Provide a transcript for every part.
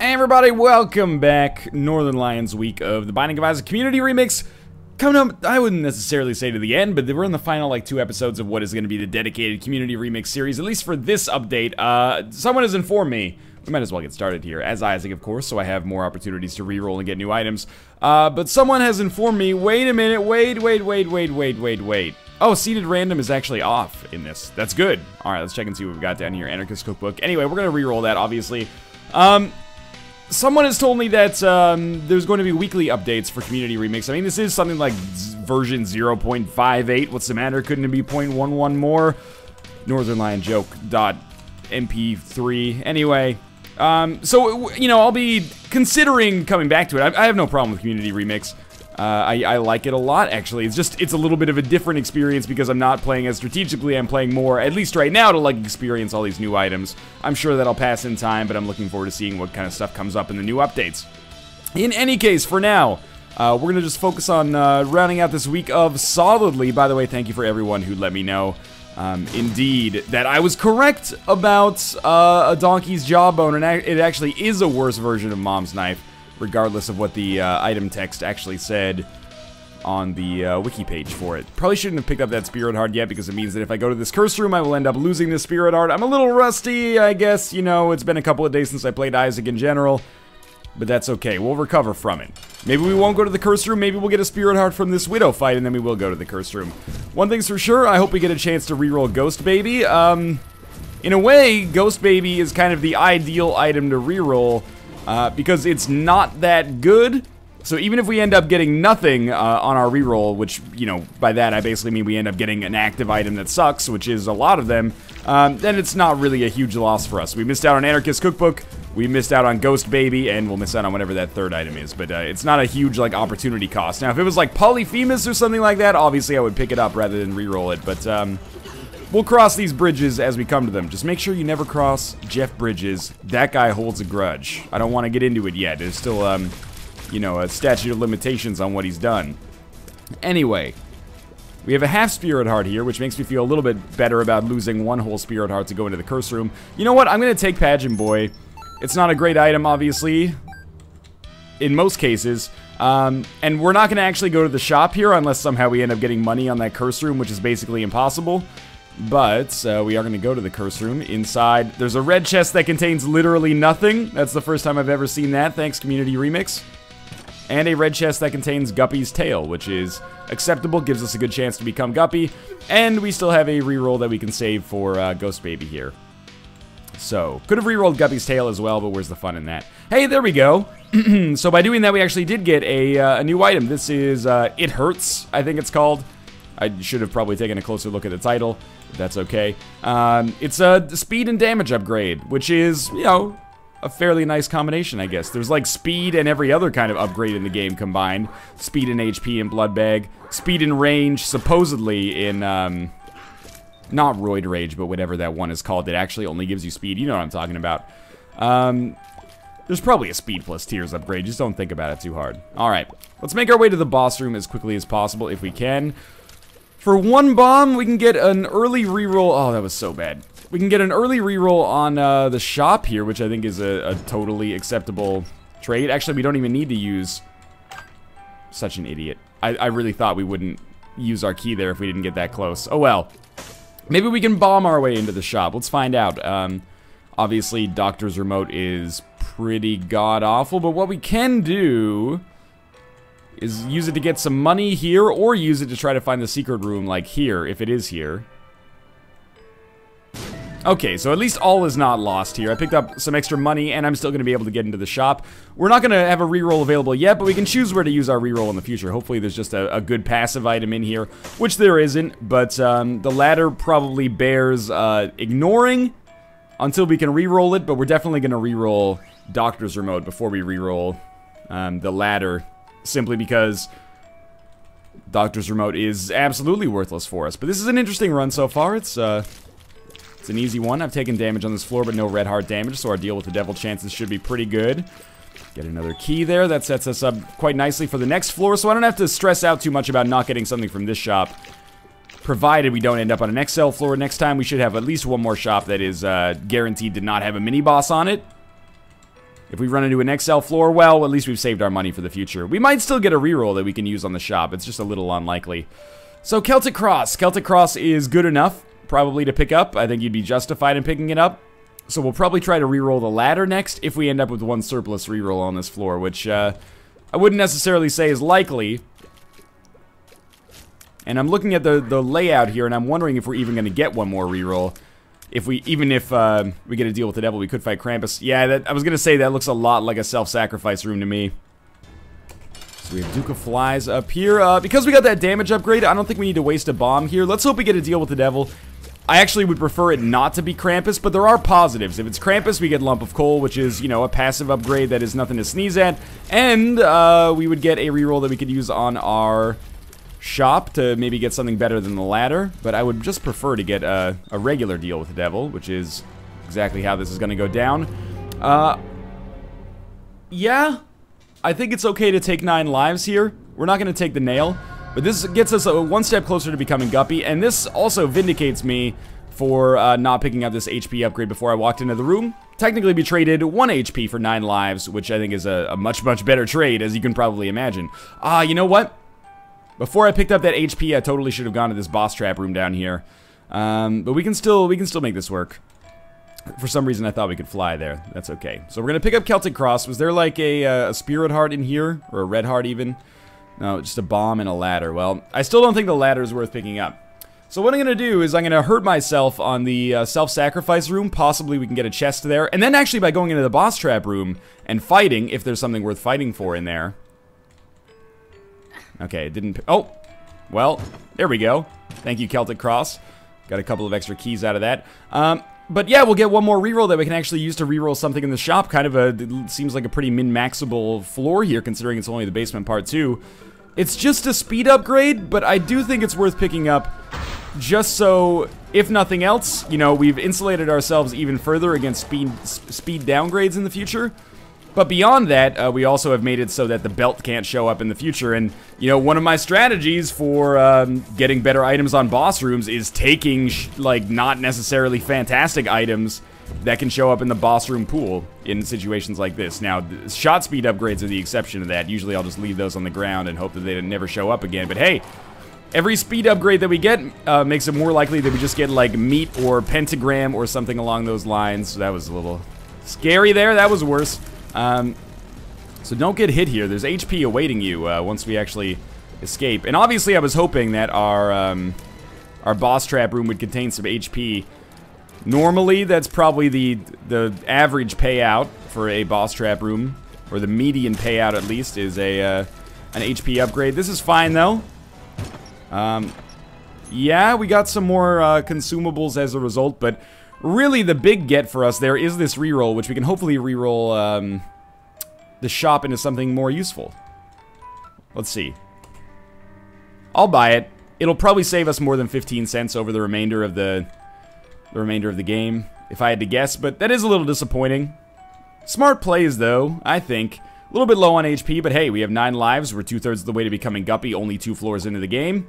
Hey everybody, welcome back. Northern Lions week of the Binding of Isaac community remix. Coming up, I wouldn't necessarily say to the end, but we're in the final like 2 episodes of what is going to be the dedicated community remix series, at least for this update. Someone has informed me, we might as well get started here, as Isaac of course, so I have more opportunities to reroll and get new items. But someone has informed me, wait a minute, wait. Oh, seeded random is actually off in this. That's good. Alright, let's check and see what we've got down here. Anarchist Cookbook. Anyway, we're going to reroll that, obviously. Someone has told me that there's going to be weekly updates for Community Remix. I mean, this is something like version 0.58. What's the matter? Couldn't it be 0.11 more? NorthernLionJoke.mp3. Anyway, so, you know, I'll be considering coming back to it. I have no problem with Community Remix. I like it a lot, actually. It's a little bit of a different experience because I'm not playing as strategically. I'm playing more, at least right now, to like experience all these new items. I'm sure that'll pass in time, but I'm looking forward to seeing what kind of stuff comes up in the new updates. In any case, for now, we're going to just focus on rounding out this week of solidly. By the way, thank you for everyone who let me know, indeed, that I was correct about a donkey's jawbone, and it actually is a worse version of Mom's Knife, regardless of what the item text actually said on the wiki page for it. Probably shouldn't have picked up that Spirit Heart yet, because it means that if I go to this curse room, I will end up losing this Spirit Heart. I'm a little rusty, I guess. You know, it's been a couple of days since I played Isaac in general, but that's okay. We'll recover from it. Maybe we won't go to the curse room. Maybe we'll get a Spirit Heart from this Widow fight, and then we will go to the curse room. One thing's for sure, I hope we get a chance to reroll Ghost Baby. In a way, Ghost Baby is kind of the ideal item to reroll, because it's not that good. So even if we end up getting nothing on our reroll, which, you know, by that I basically mean we end up getting an active item that sucks, which is a lot of them, then it's not really a huge loss for us. We missed out on Anarchist Cookbook, we missed out on Ghost Baby, and we'll miss out on whatever that third item is, but it's not a huge, like, opportunity cost. Now, if it was like Polyphemus or something like that, obviously I would pick it up rather than reroll it, but we'll cross these bridges as we come to them. Just make sure you never cross Jeff Bridges. That guy holds a grudge. I don't want to get into it yet. There's still, you know, a statute of limitations on what he's done. Anyway, we have a half Spirit Heart here, which makes me feel a little bit better about losing one whole Spirit Heart to go into the curse room. You know what? I'm going to take Pageant Boy. It's not a great item, obviously, in most cases. And we're not going to actually go to the shop here unless somehow we end up getting money on that curse room, which is basically impossible. But we are going to go to the curse room. Inside, there's a red chest that contains literally nothing. That's the first time I've ever seen that, thanks Community Remix. And a red chest that contains Guppy's tail, which is acceptable, gives us a good chance to become Guppy. And we still have a reroll that we can save for Ghost Baby here. So, could have rerolled Guppy's tail as well, but where's the fun in that? Hey, there we go. So by doing that, we actually did get a new item. This is It Hurts, I think it's called. I should have probably taken a closer look at the title. That's okay. It's a speed and damage upgrade, which is, you know, a fairly nice combination, I guess. There's like speed and every other kind of upgrade in the game combined. Speed and HP in Blood Bag. Speed and range, supposedly, in, not Roid Rage, but whatever that one is called that actually only gives you speed. You know what I'm talking about. There's probably a speed plus tears upgrade. Just don't think about it too hard. Alright, let's make our way to the boss room as quickly as possible if we can. For one bomb, we can get an early reroll. Oh, that was so bad. We can get an early reroll on the shop here, which I think is a totally acceptable trade. Actually, we don't even need to use... Such an idiot. I really thought we wouldn't use our key there if we didn't get that close. Oh well. Maybe we can bomb our way into the shop. Let's find out. Obviously, Doctor's Remote is pretty god-awful, but what we can do is use it to get some money here, or use it to try to find the secret room, like here, if it is here. Okay, so at least all is not lost here. I picked up some extra money, and I'm still going to be able to get into the shop. We're not going to have a reroll available yet, but we can choose where to use our reroll in the future. Hopefully there's just a good passive item in here, which there isn't, but the ladder probably bears ignoring until we can reroll it, but we're definitely going to reroll Doctor's Remote before we reroll the ladder, simply because Doctor's Remote is absolutely worthless for us. But this is an interesting run so far. It's an easy one. I've taken damage on this floor, but no red heart damage, so our deal with the devil chances should be pretty good. Get another key there. That sets us up quite nicely for the next floor, so I don't have to stress out too much about not getting something from this shop. Provided we don't end up on an XL floor next time, we should have at least one more shop that is guaranteed to not have a mini-boss on it. If we run into an XL floor, well, at least we've saved our money for the future. We might still get a reroll that we can use on the shop. It's just a little unlikely. So Celtic Cross. Celtic Cross is good enough, probably, to pick up. I think you'd be justified in picking it up. So we'll probably try to reroll the ladder next if we end up with one surplus reroll on this floor, which I wouldn't necessarily say is likely. And I'm looking at the layout here, and I'm wondering if we're even going to get one more reroll. Even if we get a deal with the devil, we could fight Krampus. Yeah, I was going to say that looks a lot like a self-sacrifice room to me. So we have Duke of Flies up here. Because we got that damage upgrade, I don't think we need to waste a bomb here. Let's hope we get a deal with the devil. I actually would prefer it not to be Krampus, but there are positives. If it's Krampus, we get Lump of Coal, which is, you know, a passive upgrade that is nothing to sneeze at. And we would get a reroll that we could use on our shop to maybe get something better than the ladder. But I would just prefer to get a regular deal with the devil, which is exactly how this is going to go down. Yeah, I think it's okay to take 9 lives here. We're not going to take the nail. But this gets us one step closer to becoming Guppy, and this also vindicates me for not picking up this HP upgrade before I walked into the room. Technically, we traded 1 HP for 9 lives, which I think is a much, much better trade, as you can probably imagine. You know what? Before I picked up that HP, I totally should have gone to this boss trap room down here. But we can still make this work. For some reason, I thought we could fly there. That's okay. So we're gonna pick up Celtic Cross. Was there like a Spirit Heart in here, or a Red Heart even? No, just a bomb and a ladder. Well, I still don't think the ladder is worth picking up. So what I'm going to do is I'm going to hurt myself on the self-sacrifice room. Possibly we can get a chest there. And then actually by going into the boss trap room and fighting, if there's something worth fighting for in there. Okay, it didn't... Oh! Well, there we go. Thank you, Celtic Cross. Got a couple of extra keys out of that. But yeah, we'll get one more reroll that we can actually use to reroll something in the shop. Kind of it seems like a pretty min-maxable floor here, considering it's only the basement part 2. It's just a speed upgrade, but I do think it's worth picking up just so, if nothing else, you know, we've insulated ourselves even further against speed downgrades in the future. But beyond that, we also have made it so that the belt can't show up in the future. And, you know, one of my strategies for getting better items on boss rooms is taking, like, not necessarily fantastic items that can show up in the boss room pool in situations like this. Now, shot speed upgrades are the exception to that. Usually I'll just leave those on the ground and hope that they never show up again. But hey, every speed upgrade that we get makes it more likely that we just get, like, meat or pentagram or something along those lines. That was a little scary there. That was worse. So don't get hit here. There's HP awaiting you once we actually escape. And obviously I was hoping that our boss trap room would contain some HP. Normally that's probably the average payout for a boss trap room, or the median payout at least, is an HP upgrade. This is fine though. Yeah, we got some more consumables as a result, but really the big get for us there is this reroll, which we can hopefully reroll the shop into something more useful. Let's see. I'll buy it. It'll probably save us more than 15 cents over the remainder of the game, if I had to guess, but that is a little disappointing. Smart plays though, I think. A little bit low on HP, but hey, we have 9 lives. We're 2/3 of the way to becoming Guppy, only 2 floors into the game.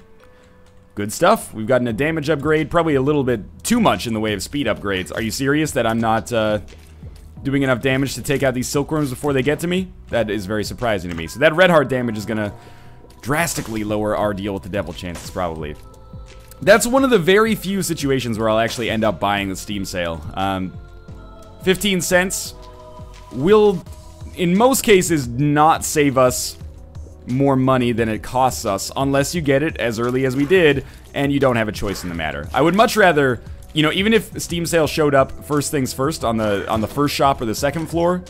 Good stuff. We've gotten a damage upgrade, probably a little bit too much in the way of speed upgrades. Are you serious that I'm not doing enough damage to take out these silkworms before they get to me? That is very surprising to me. So that red heart damage is gonna drastically lower our deal with the devil chances, probably. That's one of the very few situations where I'll actually end up buying the Steam sale. 15 cents will, in most cases, not save us more money than it costs us, unless you get it as early as we did, and you don't have a choice in the matter. I would much rather, you know, even if Steam sale showed up first things first on the first shop or the second floor,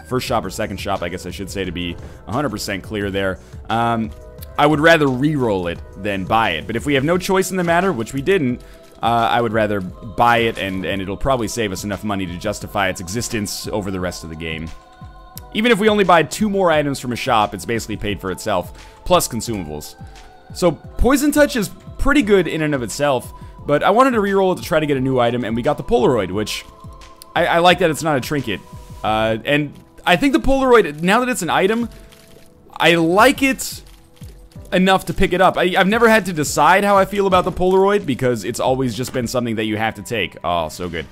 first shop or second shop, I guess I should say, to be 100% clear there, I would rather re-roll it than buy it. But if we have no choice in the matter, which we didn't, I would rather buy it, and it'll probably save us enough money to justify its existence over the rest of the game. Even if we only buy 2 more items from a shop, it's basically paid for itself, plus consumables. So Poison Touch is pretty good in and of itself, but I wanted to re-roll it to try to get a new item, and we got the Polaroid, which I like that it's not a trinket. And I think the Polaroid, now that it's an item, I like it enough to pick it up. I've never had to decide how I feel about the Polaroid, because it's always just been something that you have to take. Oh, so good.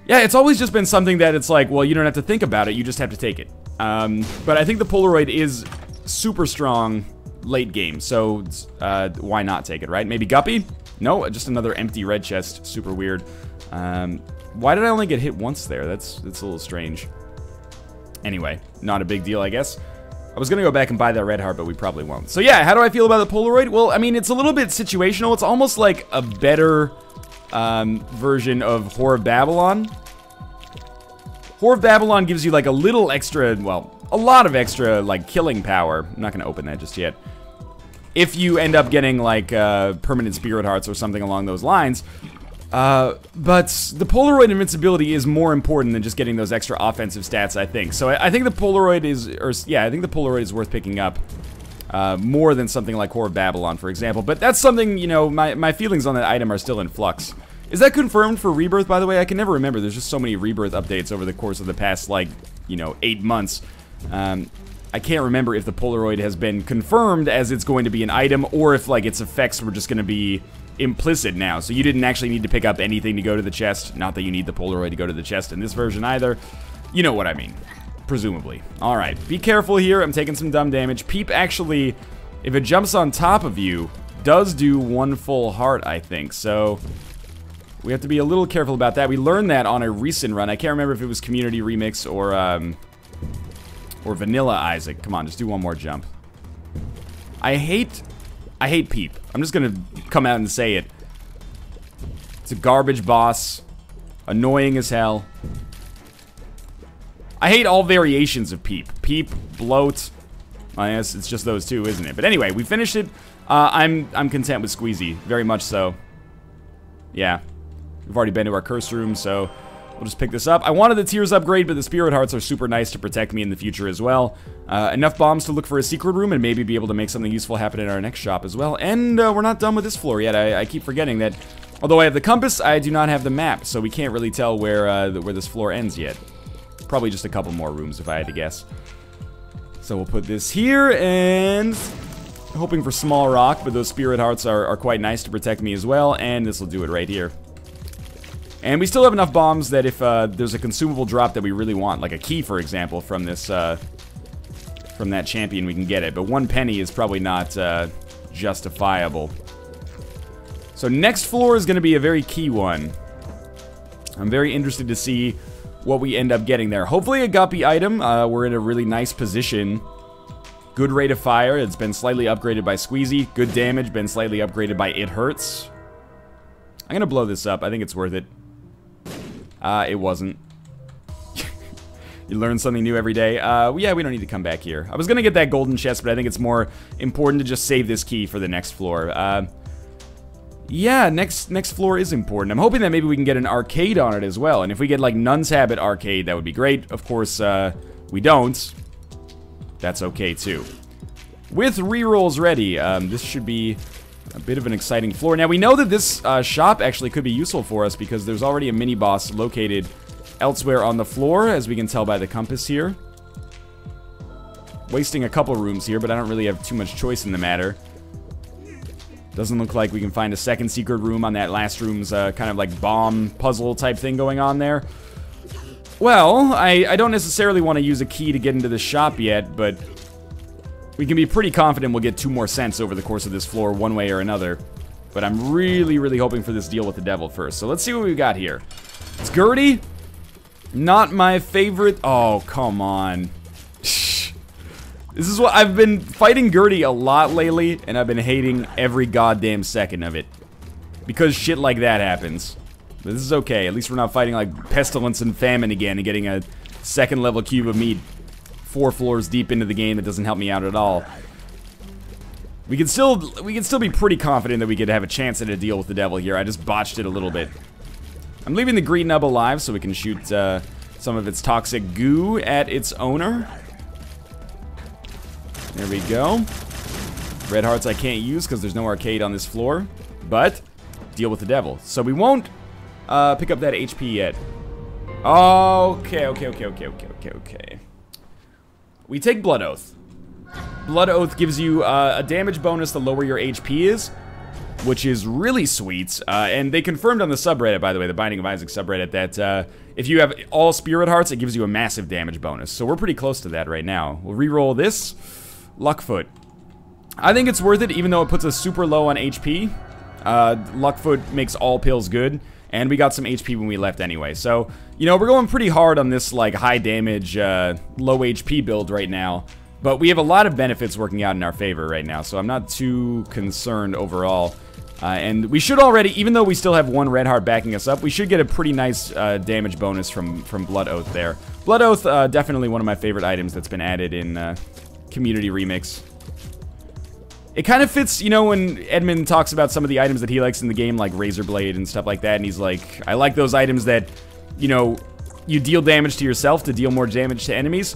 Yeah, it's always just been something that it's like, well, you don't have to think about it, you just have to take it. But I think the Polaroid is super strong late game, so why not take it, right? Maybe Guppy? No, just another empty red chest. Super weird. Why did I only get hit once there? That's a little strange. Anyway, not a big deal, I guess. I was gonna go back and buy that red heart, but we probably won't. So yeah, how do I feel about the Polaroid? Well, I mean, it's a little bit situational. It's almost like a better version of Whore of Babylon. Whore of Babylon gives you like a little extra, well, a lot of extra like killing power. I'm not gonna open that just yet. If you end up getting like permanent spirit hearts or something along those lines. But the Polaroid invincibility is more important than just getting those extra offensive stats, I think. So I think the Polaroid is, I think the Polaroid is worth picking up more than something like Whore of Babylon, for example. But that's something, you know, my feelings on that item are still in flux. Is that confirmed for Rebirth, by the way? I can never remember. There's just so many Rebirth updates over the course of the past, like, you know, 8 months. I can't remember if the Polaroid has been confirmed as it's going to be an item, or if, like, its effects were just going to be implicit now. So you didn't actually need to pick up anything to go to the chest. Not that you need the Polaroid to go to the chest in this version either. You know what I mean. Presumably. Alright, be careful here. I'm taking some dumb damage. Peep actually, if it jumps on top of you, does do 1 full heart, I think. So we have to be a little careful about that. We learned that on a recent run. I can't remember if it was Community Remix or Vanilla Isaac. Come on, just do 1 more jump. I hate Peep. I'm just gonna come out and say it. It's a garbage boss. Annoying as hell. I hate all variations of Peep. Peep, Bloat. I guess it's just those two, isn't it? But anyway, we finished it. I'm content with Squeezy. Very much so. Yeah. We've already been to our curse room, so we'll just pick this up. I wanted the Tears upgrade, but the Spirit Hearts are super nice to protect me in the future as well. Enough bombs to look for a secret room and maybe be able to make something useful happen in our next shop as well. And we're not done with this floor yet. I keep forgetting that although I have the compass, I do not have the map, so we can't really tell where this floor ends yet. Probably just a couple more rooms if I had to guess. So we'll put this here, and hoping for small rock, but those Spirit Hearts are quite nice to protect me as well, and this will do it right here. And we still have enough bombs that if there's a consumable drop that we really want, like a key, for example, from this, from that champion, we can get it. But 1 penny is probably not justifiable. So next floor is going to be a very key one. I'm very interested to see what we end up getting there. Hopefully a Guppy item. We're in a really nice position. Good rate of fire. It's been slightly upgraded by Squeezy. Good damage. Been slightly upgraded by It Hurts. I'm going to blow this up. I think it's worth it. It wasn't. You learn something new every day. Yeah, we don't need to come back here. I was gonna get that golden chest, but I think it's more important to just save this key for the next floor. Yeah, next floor is important. I'm hoping that maybe we can get an arcade on it as well. And if we get, like, Nun's Habit arcade, that would be great. Of course, we don't. That's okay, too. With rerolls ready, this should be a bit of an exciting floor. Now, we know that this shop actually could be useful for us because there's already a mini-boss located elsewhere on the floor, as we can tell by the compass here. Wasting a couple rooms here, but I don't really have too much choice in the matter. Doesn't look like we can find a second secret room on that last room's kind of like bomb puzzle type thing going on there. Well, I don't necessarily want to use a key to get into the shop yet, but we can be pretty confident we'll get 2 more cents over the course of this floor, one way or another. But I'm really, really hoping for this deal with the devil first. So let's see what we've got here. It's Gurdy. Not my favorite. Oh, come on. This is what I've been fighting Gurdy a lot lately, and I've been hating every goddamn second of it. Because shit like that happens. But this is okay. At least we're not fighting like Pestilence and Famine again and getting a 2nd level cube of meat 4 floors deep into the game that doesn't help me out at all. We can still be pretty confident that we could have a chance at a deal with the devil here. I just botched it a little bit. I'm leaving the green nub alive so we can shoot some of its toxic goo at its owner. There we go. Red hearts I can't use because there's no arcade on this floor. But, deal with the devil. So we won't pick up that HP yet. Okay. We take Blood Oath. Blood Oath gives you a damage bonus the lower your HP is. which is really sweet. And they confirmed on the subreddit, by the way, the Binding of Isaac subreddit, that if you have all Spirit Hearts, it gives you a massive damage bonus. So we're pretty close to that right now. We'll re-roll this. Luckfoot. I think it's worth it, even though it puts us super low on HP. Luckfoot makes all pills good, and we got some HP when we left anyway. So, you know, we're going pretty hard on this, like, high damage, low HP build right now. But we have a lot of benefits working out in our favor right now, so I'm not too concerned overall. And we should already, even though we still have one Red Heart backing us up, we should get a pretty nice damage bonus from Blood Oath there. Blood Oath, definitely one of my favorite items that's been added in Community Remix. It kind of fits, you know, when Edmund talks about some of the items that he likes in the game, like Razor Blade and stuff like that, and he's like, I like those items that, you know, you deal damage to yourself to deal more damage to enemies.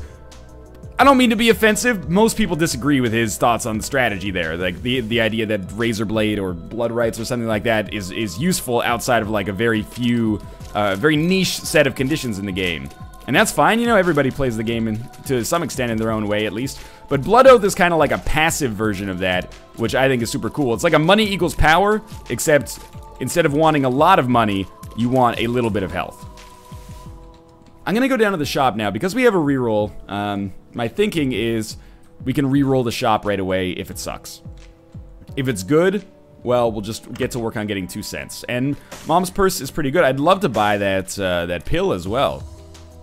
I don't mean to be offensive. Most people disagree with his thoughts on the strategy there. Like, the idea that Razor Blade or Blood Rights or something like that is useful outside of, like, a very few, very niche set of conditions in the game. And that's fine, you know, everybody plays the game to some extent in their own way, at least. But Blood Oath is kind of like a passive version of that, which I think is super cool. It's like a money equals power, except instead of wanting a lot of money, you want a little bit of health. I'm gonna go down to the shop now. Because we have a reroll, my thinking is we can reroll the shop right away if it sucks. If it's good, well, we'll just get to work on getting 2 cents. And Mom's Purse is pretty good. I'd love to buy that pill as well.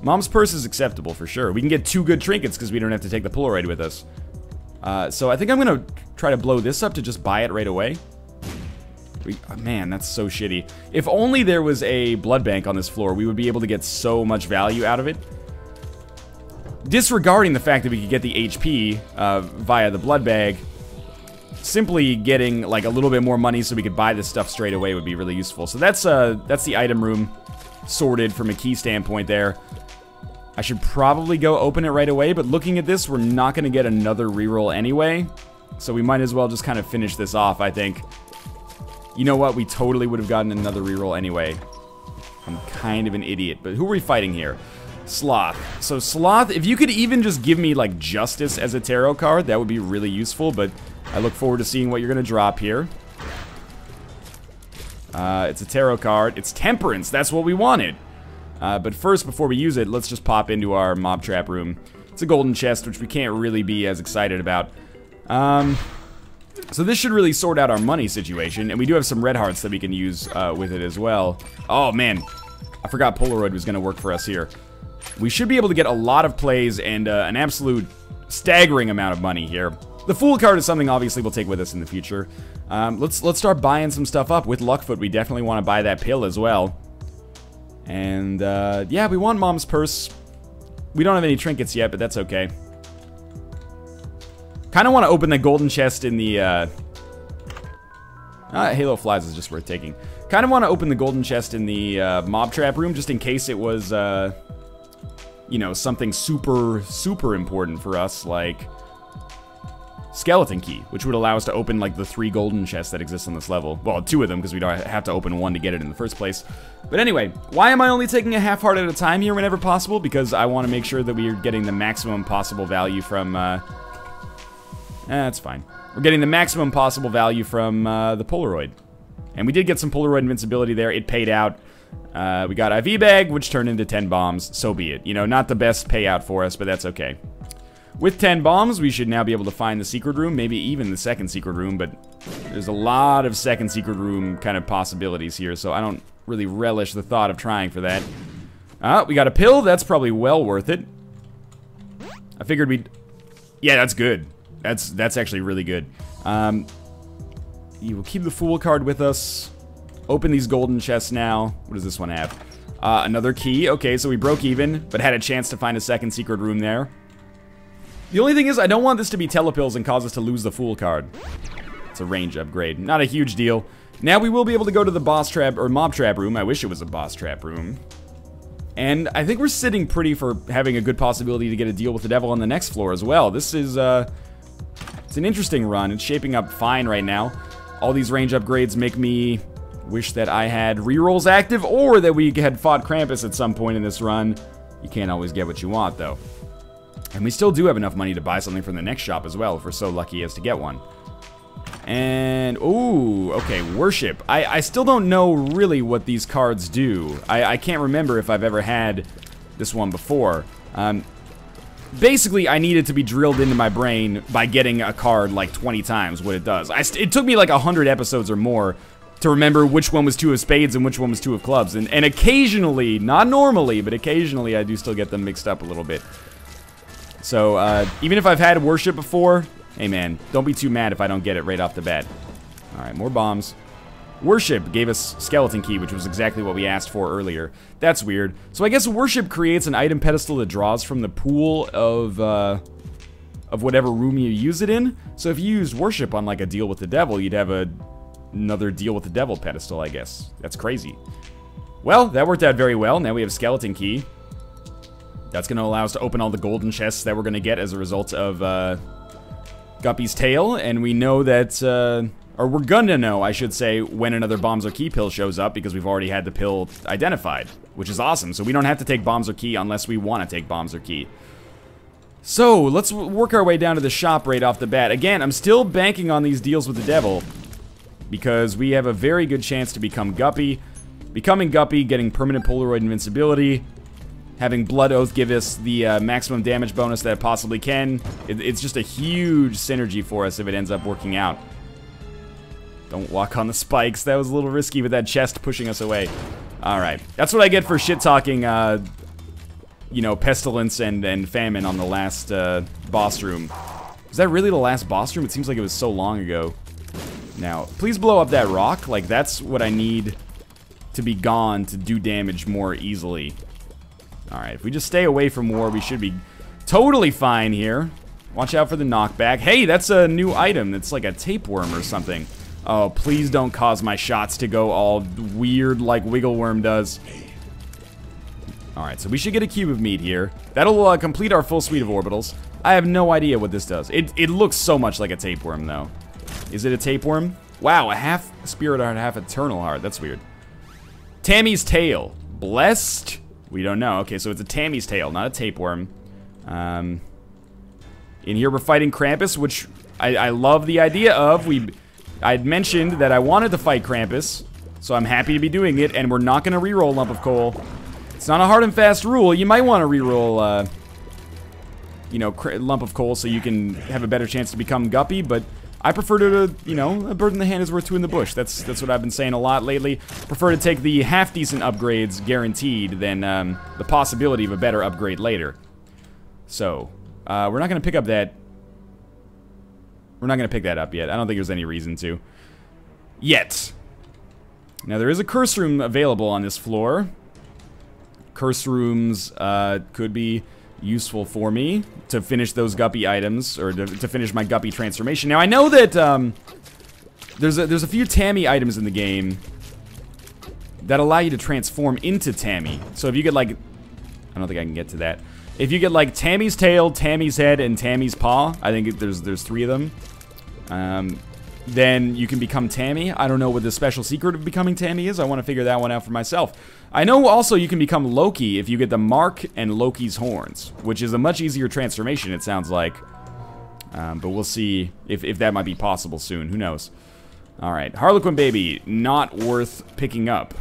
Mom's Purse is acceptable for sure. We can get 2 good trinkets because we don't have to take the Polaroid with us. So I think I'm gonna try to blow this up to just buy it right away. Oh, man, that's so shitty. If only there was a blood bank on this floor, we would be able to get so much value out of it. Disregarding the fact that we could get the HP via the blood bag, simply getting like a little bit more money so we could buy this stuff straight away would be really useful. So that's the item room sorted from a key standpoint there. I should probably go open it right away, but looking at this, we're not going to get another reroll anyway. So we might as well just kind of finish this off, I think. You know what? We totally would have gotten another reroll anyway. I'm kind of an idiot, but who are we fighting here? Sloth. So Sloth, if you could even just give me like Justice as a tarot card, that would be really useful, but I look forward to seeing what you're going to drop here. It's a tarot card. It's Temperance. That's what we wanted. But first, before we use it, let's just pop into our mob trap room. It's a golden chest, which we can't really be as excited about. So this should really sort out our money situation, and we do have some red hearts that we can use with it as well. Oh, man. I forgot Polaroid was going to work for us here. We should be able to get a lot of plays and an absolute staggering amount of money here. The Fool card is something, obviously, we'll take with us in the future. Let's start buying some stuff up. With Luckfoot, we definitely want to buy that pill as well. And, yeah, we want Mom's Purse. We don't have any trinkets yet, but that's okay. Kind of want to open the golden chest in the, Halo Flies is just worth taking. Kind of want to open the golden chest in the, mob trap room, just in case it was, you know, something super, super important for us, like Skeleton Key, which would allow us to open, like, the 3 golden chests that exist on this level. Well, 2 of them, because we don't have to open 1 to get it in the first place. But anyway, why am I only taking a half heart at a time here whenever possible? Because I want to make sure that we are getting the maximum possible value from, that's fine. We're getting the maximum possible value from, the Polaroid. And we did get some Polaroid invincibility there. It paid out. We got IV bag, which turned into 10 bombs. So be it. You know, not the best payout for us, but that's okay. With 10 bombs, we should now be able to find the secret room, maybe even the second secret room, but there's a lot of second secret room kind of possibilities here, so I don't really relish the thought of trying for that. We got a pill. That's probably well worth it. I figured we'd... Yeah, that's good. That's actually really good. You will keep the Fool card with us. Open these golden chests now. What does this one have? Another key. Okay, so we broke even, but had a chance to find a second secret room there. The only thing is, I don't want this to be telepills and cause us to lose the Fool card. It's a range upgrade. Not a huge deal. Now we will be able to go to the boss trap, or mob trap room. I wish it was a boss trap room. And I think we're sitting pretty for having a good possibility to get a deal with the devil on the next floor as well. This is, it's an interesting run. It's shaping up fine right now. All these range upgrades make me wish that I had rerolls active, or that we had fought Krampus at some point in this run. You can't always get what you want, though. And we still do have enough money to buy something from the next shop as well, if we're so lucky as to get one. And, ooh, okay, Worship. I still don't know really what these cards do. I can't remember if I've ever had this one before. Basically, I need it to be drilled into my brain by getting a card like 20 times what it does. It took me like 100 episodes or more to remember which one was 2 of spades and which one was 2 of clubs. And occasionally, not normally, but occasionally I do still get them mixed up a little bit. So, even if I've had Worship before, hey man, don't be too mad if I don't get it right off the bat. Alright, more bombs. Worship gave us Skeleton Key, which was exactly what we asked for earlier. That's weird. So I guess Worship creates an item pedestal that draws from the pool of whatever room you use it in. So if you used Worship on like a Deal with the Devil, you'd have another Deal with the Devil pedestal, I guess. That's crazy. Well, that worked out very well. Now we have Skeleton Key. That's going to allow us to open all the golden chests that we're going to get as a result of Guppy's Tale. And we know that, or we're gonna know, I should say, when another Bombs or Key pill shows up, because we've already had the pill identified, which is awesome. So we don't have to take Bombs or Key unless we want to take Bombs or Key. So, let's work our way down to the shop right off the bat. Again, I'm still banking on these deals with the devil, because we have a very good chance to become Guppy. Becoming Guppy, getting permanent Polaroid invincibility, having Blood Oath give us the maximum damage bonus that it possibly can. It's just a huge synergy for us if it ends up working out. Don't walk on the spikes. That was a little risky with that chest pushing us away. Alright. That's what I get for shit-talking, you know, Pestilence and Famine on the last boss room. Was that really the last boss room? It seems like it was so long ago. Now, please blow up that rock. Like, that's what I need to be gone to do damage more easily. Alright, if we just stay away from war, we should be totally fine here. Watch out for the knockback. Hey, that's a new item. It's like a tapeworm or something. Oh, please don't cause my shots to go all weird like Wiggleworm does. Alright, so we should get a cube of meat here. That'll complete our full suite of orbitals. I have no idea what this does. It looks so much like a tapeworm, though. Is it a tapeworm? Wow, a half Spirit Heart, half Eternal Heart. That's weird. Tammy's Tail. Blessed? We don't know. Okay, so it's a Tammy's Tail, not a tapeworm. In here we're fighting Krampus, which I love the idea of. I'd mentioned that I wanted to fight Krampus, so I'm happy to be doing it, and we're not going to reroll Lump of Coal. It's not a hard and fast rule. You might want to reroll, you know, Lump of Coal so you can have a better chance to become Guppy, but I prefer to, you know, a bird in the hand is worth 2 in the bush. That's what I've been saying a lot lately. Prefer to take the half-decent upgrades guaranteed than the possibility of a better upgrade later. So, we're not going to pick up that. We're not going to pick that up yet. I don't think there's any reason to. Yet. Now, there is a curse room available on this floor. Curse rooms could be useful for me to finish those Guppy items, or to finish my Guppy transformation. Now, I know that there's a few Tammy items in the game that allow you to transform into Tammy. So if you get, like... I don't think I can get to that. If you get, like, Tammy's Tail, Tammy's Head, and Tammy's Paw, I think there's 3 of them, then you can become Tammy. I don't know what the special secret of becoming Tammy is. I want to figure that one out for myself. I know also you can become Loki if you get the Mark and Loki's Horns, which is a much easier transformation, it sounds like. But we'll see if that might be possible soon. Who knows? Alright, Harlequin Baby, not worth picking up.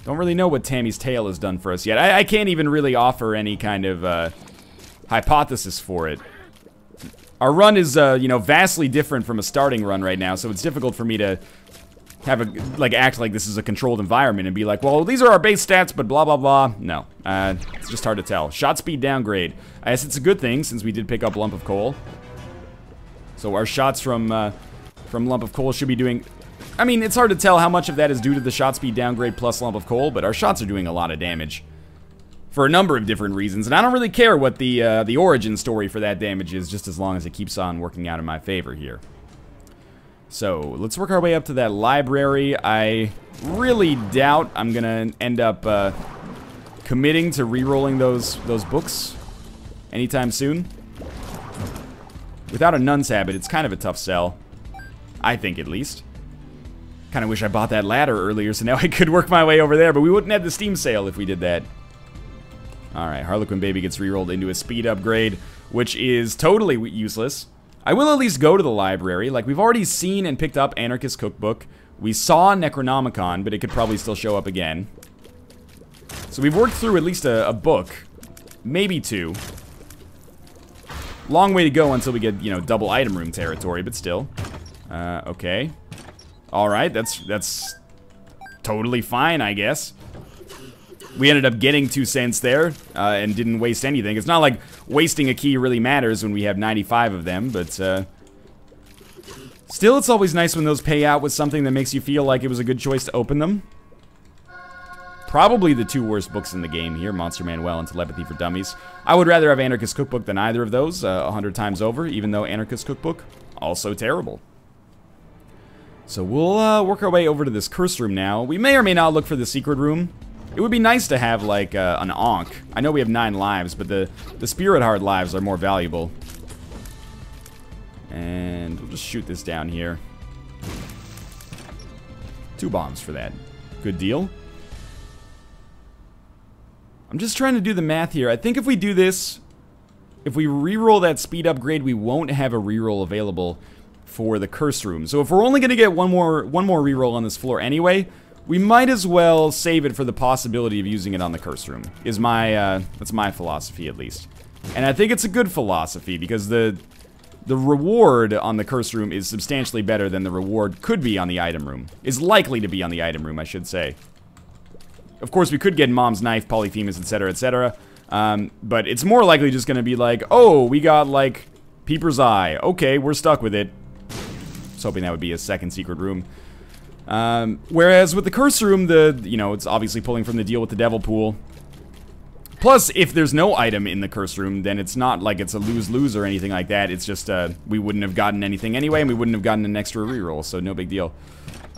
Don't really know what Tammy's Tail has done for us yet. I can't even really offer any kind of hypothesis for it. Our run is, you know, vastly different from a starting run right now, so it's difficult for me to have act like this is a controlled environment and be like, well, these are our base stats, but blah, blah, blah. No, it's just hard to tell. Shot speed downgrade. I guess it's a good thing, since we did pick up Lump of Coal. So our shots from Lump of Coal should be doing... I mean, it's hard to tell how much of that is due to the shot speed downgrade plus Lump of Coal, but our shots are doing a lot of damage. For a number of different reasons, and I don't really care what the origin story for that damage is, just as long as it keeps on working out in my favor here. So, let's work our way up to that library. I really doubt I'm gonna end up committing to re-rolling those books anytime soon. Without a Nun's Habit, it's kind of a tough sell. I think, at least. Kind of wish I bought that ladder earlier, so now I could work my way over there, but we wouldn't have the Steam sale if we did that. Alright, Harlequin Baby gets rerolled into a speed upgrade, which is totally useless. I will at least go to the library. Like, we've already seen and picked up Anarchist Cookbook. We saw Necronomicon, but it could probably still show up again. So we've worked through at least a book. Maybe 2. Long way to go until we get, you know, double item room territory, but still. Okay. Alright, that's totally fine, I guess. We ended up getting 2 cents there, and didn't waste anything. It's not like wasting a key really matters when we have 95 of them, but, still, it's always nice when those pay out with something that makes you feel like it was a good choice to open them. Probably the 2 worst books in the game here, Monster Manual and Telepathy for Dummies. I would rather have Anarchist Cookbook than either of those, 100 times over, even though Anarchist Cookbook, also terrible. So we'll work our way over to this curse room now. We may or may not look for the secret room. It would be nice to have, like, an Ankh. I know we have 9 lives, but the Spirit Heart lives are more valuable. And we'll just shoot this down here. 2 bombs for that. Good deal. I'm just trying to do the math here. I think if we do this, if we reroll that speed upgrade, we won't have a reroll available for the curse room. So if we're only going to get one more reroll on this floor anyway, we might as well save it for the possibility of using it on the curse room. That's my philosophy, at least. And I think it's a good philosophy, because the reward on the curse room is substantially better than the reward could be on the item room. Is likely to be on the item room, I should say. Of course, we could get Mom's Knife, Polyphemus, etc., etc. But it's more likely just going to be like, oh, we got, like, Peeper's Eye. Okay, we're stuck with it. I was hoping that would be a second secret room. Whereas with the curse room, you know, it's obviously pulling from the Deal with the Devil pool. Plus, if there's no item in the curse room, then it's not like it's a lose-lose or anything like that. It's just, we wouldn't have gotten anything anyway, and we wouldn't have gotten an extra reroll, so no big deal.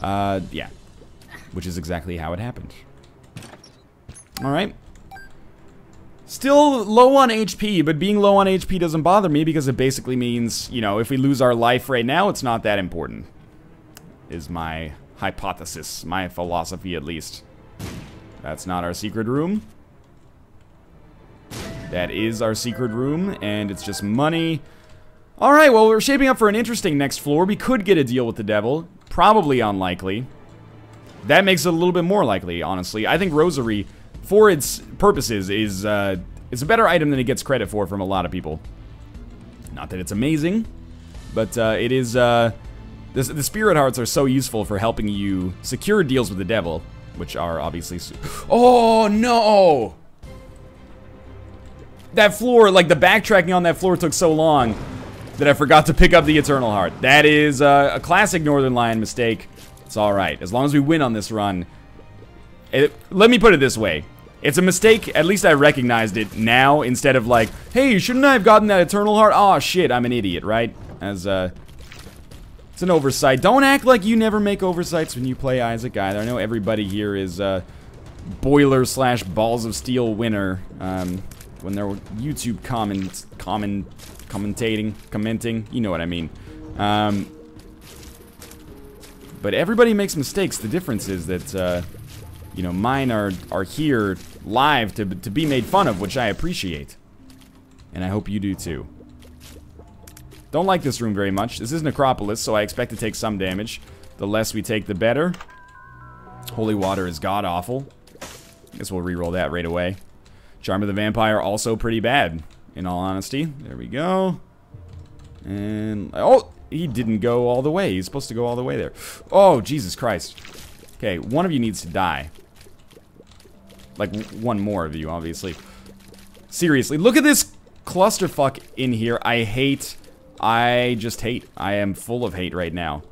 Yeah. Which is exactly how it happened. Alright. Still low on HP, but being low on HP doesn't bother me because it basically means, you know, if we lose our life right now, it's not that important. Is my hypothesis, my philosophy at least. That's not our secret room. That is our secret room, and it's just money. Alright, well, we're shaping up for an interesting next floor. We could get a Deal with the Devil. Probably unlikely. That makes it a little bit more likely, honestly. I think Rosary, for its purposes, is a better item than it gets credit for from a lot of people. Not that it's amazing, but it is, the Spirit Hearts are so useful for helping you secure deals with the devil, which are obviously... Oh, no! That floor, like, the backtracking on that floor took so long that I forgot to pick up the Eternal Heart. That is a classic Northern Lion mistake. It's alright. As long as we win on this run. Let me put it this way. It's a mistake, at least I recognized it now, instead of like, hey, shouldn't I have gotten that Eternal Heart? Aw, shit, I'm an idiot, right? As, it's an oversight. Don't act like you never make oversights when you play Isaac either. I know everybody here is, Boiler / Balls of Steel winner, when they're YouTube commenting, you know what I mean. But everybody makes mistakes. The difference is that, you know, mine are here live to be made fun of, which I appreciate. And I hope you do too. Don't like this room very much. This is Necropolis, so I expect to take some damage. The less we take, the better. Holy Water is god-awful. Guess we'll reroll that right away. Charm of the Vampire, also pretty bad, in all honesty. There we go. And, oh, he didn't go all the way. He's supposed to go all the way there. Oh, Jesus Christ. Okay, one of you needs to die. Like, one more of you, obviously. Seriously, look at this clusterfuck in here. I just hate. I am full of hate right now.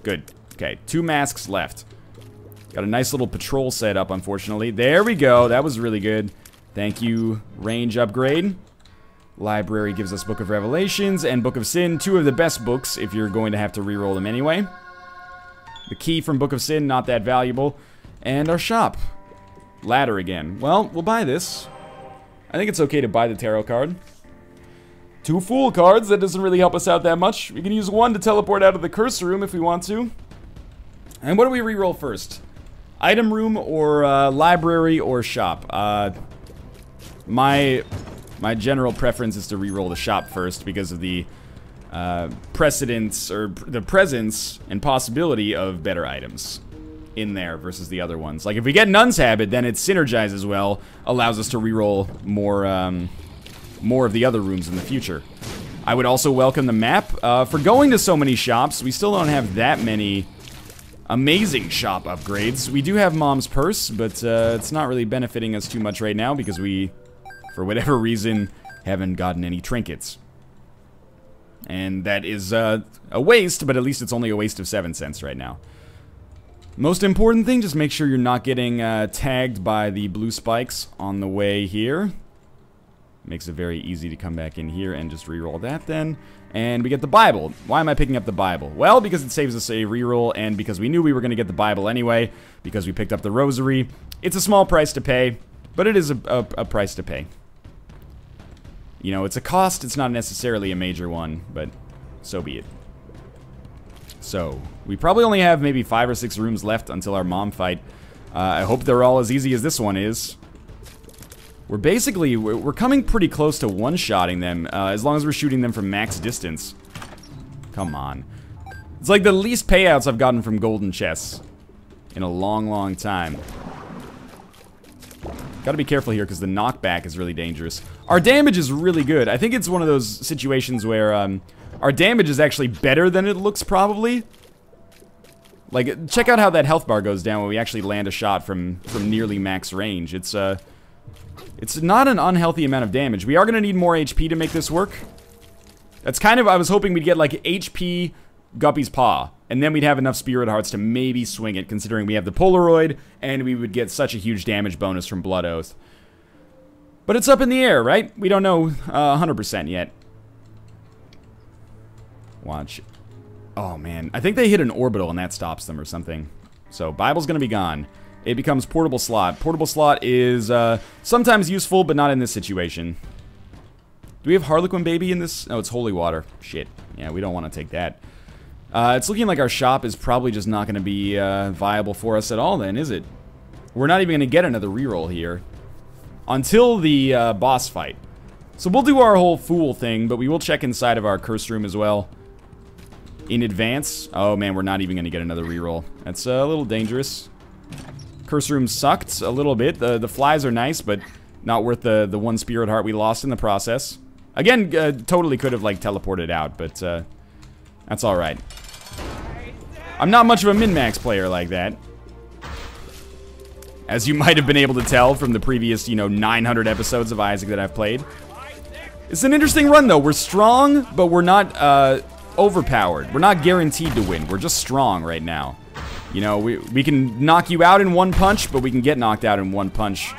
Good. Okay, 2 masks left. Got a nice little patrol set up, unfortunately. There we go. That was really good. Thank you, range upgrade. Library gives us Book of Revelations and Book of Sin. 2 of the best books, if you're going to have to reroll them anyway. The key from Book of Sin, not that valuable. And our shop. Ladder again. Well, we'll buy this. I think it's okay to buy the tarot card. 2 Fool cards, that doesn't really help us out that much. We can use 1 to teleport out of the curse room if we want to. And what do we reroll first? Item room or library or shop? My general preference is to reroll the shop first because of the precedence, or the presence and possibility of better items in there versus the other ones. Like, if we get Nun's Habit, then it synergizes well, allows us to reroll more of the other rooms in the future. I would also welcome the map. For going to so many shops, we still don't have that many amazing shop upgrades. We do have Mom's Purse, but it's not really benefiting us too much right now because we, for whatever reason, haven't gotten any trinkets. And that is a waste, but at least it's only a waste of 7 cents right now. Most important thing, just make sure you're not getting tagged by the blue spikes on the way here. Makes it very easy to come back in here and just reroll that then. And we get the Bible. Why am I picking up the Bible? Well, because it saves us a reroll, and because we knew we were going to get the Bible anyway, because we picked up the Rosary. It's a small price to pay, but it is a price to pay. You know, it's a cost, it's not necessarily a major one, but so be it. So, we probably only have maybe 5 or 6 rooms left until our mom fight. I hope they're all as easy as this one is. We're basically, we're coming pretty close to one-shotting them, as long as we're shooting them from max distance. Come on. It's like the least payouts I've gotten from golden chests in a long, long time. Gotta be careful here because the knockback is really dangerous. Our damage is really good. I think it's one of those situations where our damage is actually better than it looks, probably. Like, check out how that health bar goes down when we actually land a shot from nearly max range. It's not an unhealthy amount of damage. We are going to need more HP to make this work. That's kind of, I was hoping we'd get like HP Guppy's Paw, and then we'd have enough Spirit Hearts to maybe swing it, considering we have the Polaroid, and we would get such a huge damage bonus from Blood Oath. But it's up in the air, right? We don't know 100% yet. Watch. Oh, man. I think they hit an orbital, and that stops them or something. So, Bible's gonna be gone. It becomes Portable Slot. Portable Slot is sometimes useful, but not in this situation. Do we have Harlequin Baby in this? Oh, it's Holy Water. Shit. Yeah, we don't want to take that. It's looking like our shop is probably just not going to be viable for us at all then, is it? We're not even going to get another reroll here until the boss fight. So we'll do our whole Fool thing, but we will check inside of our Curse Room as well in advance. Oh man, we're not even going to get another reroll. That's a little dangerous. Curse Room sucked a little bit. The flies are nice, but not worth the 1 Spirit Heart we lost in the process. Again, totally could have like teleported out, but that's alright. I'm not much of a min-max player like that, as you might have been able to tell from the previous, you know, 900 episodes of Isaac that I've played. It's an interesting run, though. We're strong, but we're not overpowered. We're not guaranteed to win. We're just strong right now. You know, we can knock you out in 1 punch, but we can get knocked out in 1 punch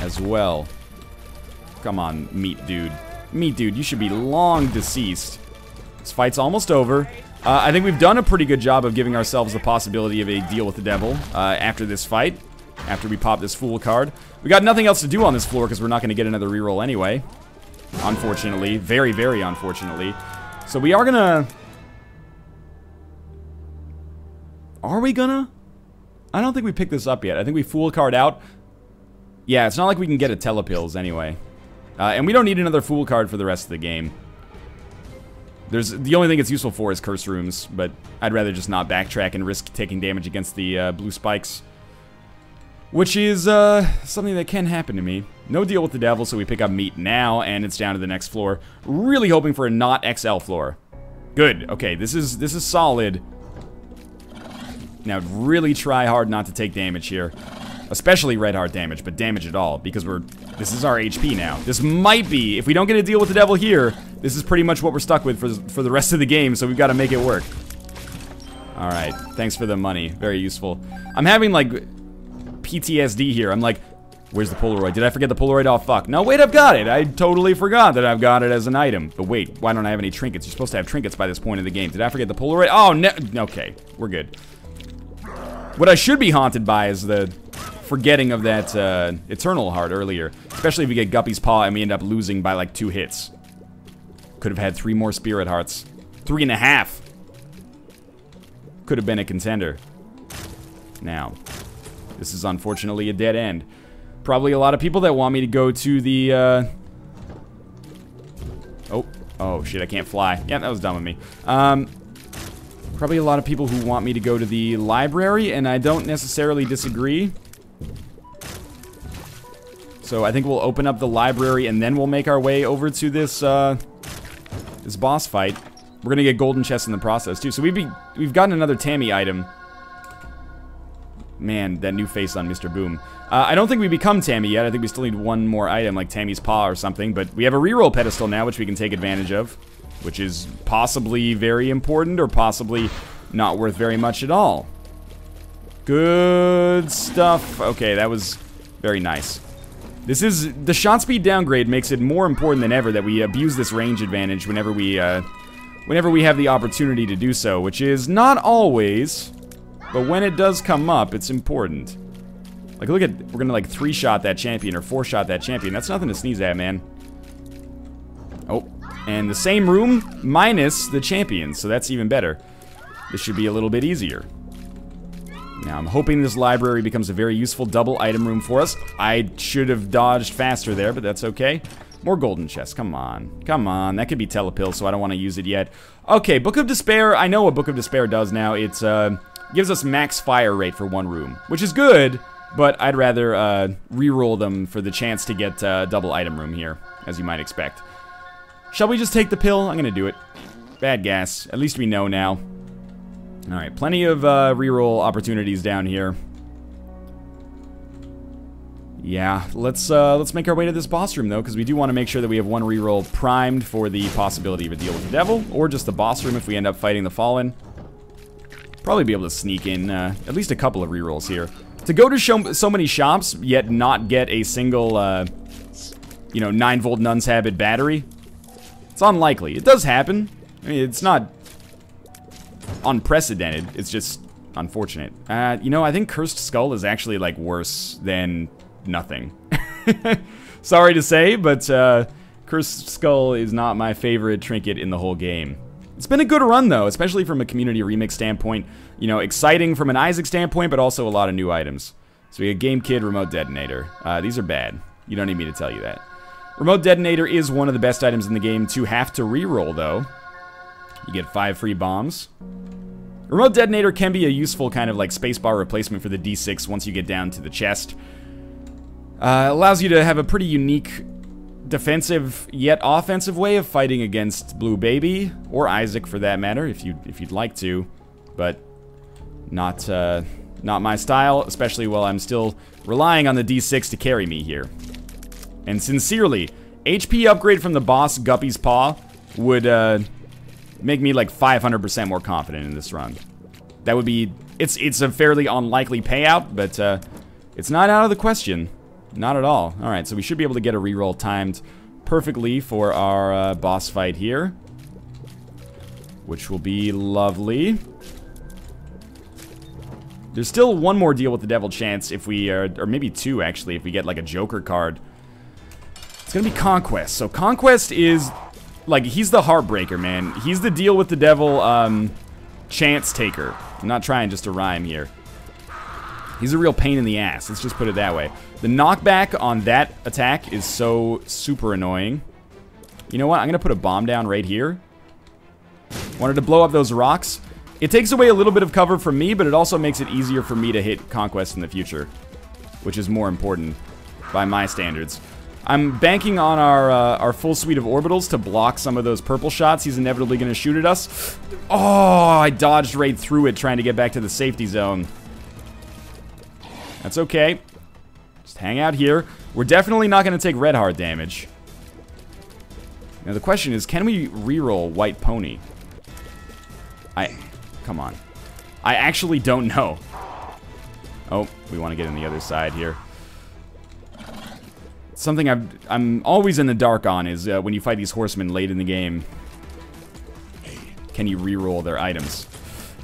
as well. Come on, Meat Dude. Meat Dude, you should be long deceased. This fight's almost over. I think we've done a pretty good job of giving ourselves the possibility of a deal with the devil after this fight, after we pop this Fool card. We got nothing else to do on this floor because we're not going to get another reroll anyway. Unfortunately. Very, very unfortunately. So we are going to... Are we gonna? I don't think we picked this up yet. I think we Fool card out. Yeah, it's not like we can get a Telepills anyway. And we don't need another Fool card for the rest of the game. The only thing it's useful for is Curse Rooms, but I'd rather just not backtrack and risk taking damage against the blue spikes. Which is something that can happen to me. No deal with the devil, so we pick up Meat now, and it's down to the next floor. Really hoping for a not XL floor. Good. Okay, this is solid. Now, really try hard not to take damage here. Especially red heart damage, but damage at all, because this is our HP now. This might be, if we don't get a deal with the devil here, this is pretty much what we're stuck with for the rest of the game, so we've got to make it work. Alright, thanks for the money. Very useful. I'm having, like, PTSD here. I'm like, where's the Polaroid? Did I forget the Polaroid? Oh, fuck. No, wait, I've got it. I totally forgot that I've got it as an item. But wait, why don't I have any trinkets? You're supposed to have trinkets by this point in the game. Did I forget the Polaroid? Oh, no. Okay, we're good. What I should be haunted by is the forgetting of that Eternal Heart earlier. Especially if we get Guppy's Paw and we end up losing by like 2 hits. Could have had 3 more Spirit Hearts. 3.5. Could have been a contender. Now, this is unfortunately a dead end. Probably a lot of people that want me to go to the, oh, Oh, shit, I can't fly. Yeah, that was dumb of me. Probably a lot of people who want me to go to the library, and I don't necessarily disagree. So I think we'll open up the library, and then we'll make our way over to this, this boss fight. We're gonna get golden chests in the process, too. So we've gotten another Tammy item. Man, that new face on Mr. Boom. I don't think we become Tammy yet. I think we still need one more item, like Tammy's Paw or something. But we have a reroll pedestal now, which we can take advantage of. Which is possibly very important, or possibly not worth very much at all. Good stuff. Okay, that was very nice. This is... the shot speed downgrade makes it more important than ever that we abuse this range advantage whenever we have the opportunity to do so. Which is not always... but when it does come up, it's important. Like, look at... we're gonna, like, 3-shot that champion, or 4-shot that champion. That's nothing to sneeze at, man. Oh. And the same room, minus the champions, so that's even better. This should be a little bit easier. Now, I'm hoping this library becomes a very useful double item room for us. I should have dodged faster there, but that's okay. More golden chests, come on. Come on, that could be Telepil, so I don't want to use it yet. Okay, Book of Despair, I know what Book of Despair does now. It's, gives us max fire rate for one room, which is good, but I'd rather reroll them for the chance to get double item room here, as you might expect. Shall we just take the pill? I'm gonna do it. Bad gas. At least we know now. Alright, plenty of reroll opportunities down here. Yeah, let's make our way to this boss room, though, because we do want to make sure that we have one reroll primed for the possibility of a deal with the devil, or just the boss room if we end up fighting the Fallen. Probably be able to sneak in at least a couple of rerolls here. To go to so many shops, yet not get a single, you know, 9-volt Nun's Habit battery, it's unlikely. It does happen. I mean, it's not unprecedented. It's just unfortunate. You know, I think Cursed Skull is actually, like, worse than nothing. Sorry to say, but Cursed Skull is not my favorite trinket in the whole game. It's been a good run, though, especially from a community remix standpoint. You know, exciting from an Isaac standpoint, but also a lot of new items. So we got Game Kid, Remote Detonator. These are bad. You don't need me to tell you that. Remote Detonator is one of the best items in the game to have to reroll, though. You get 5 free bombs. Remote Detonator can be a useful kind of like spacebar replacement for the D6 once you get down to the chest. Allows you to have a pretty unique defensive yet offensive way of fighting against Blue Baby, or Isaac for that matter, if you'd like to, but not my style, especially while I'm still relying on the D6 to carry me here. And sincerely, HP upgrade from the boss, Guppy's Paw, would make me like 500% more confident in this run. That would be... it's a fairly unlikely payout, but it's not out of the question. Not at all. Alright, so we should be able to get a reroll timed perfectly for our boss fight here, which will be lovely. There's still one more deal with the Devil Chance if we, or maybe 2 actually, if we get like a Joker card. It's gonna be Conquest. So Conquest is, like, he's the heartbreaker, man. He's the deal with the devil, chance taker. I'm not trying just to rhyme here. He's a real pain in the ass, let's just put it that way. The knockback on that attack is so super annoying. You know what, I'm gonna put a bomb down right here. Wanted to blow up those rocks. It takes away a little bit of cover from me, but it also makes it easier for me to hit Conquest in the future, which is more important by my standards. I'm banking on our full suite of orbitals to block some of those purple shots he's inevitably going to shoot at us. Oh, I dodged right through it trying to get back to the safety zone. That's okay. Just hang out here. We're definitely not going to take red heart damage. Now the question is, can we reroll White Pony? Come on. I actually don't know. Oh, we want to get in the other side here. Something I'm always in the dark on is when you fight these horsemen late in the game. Can you reroll their items?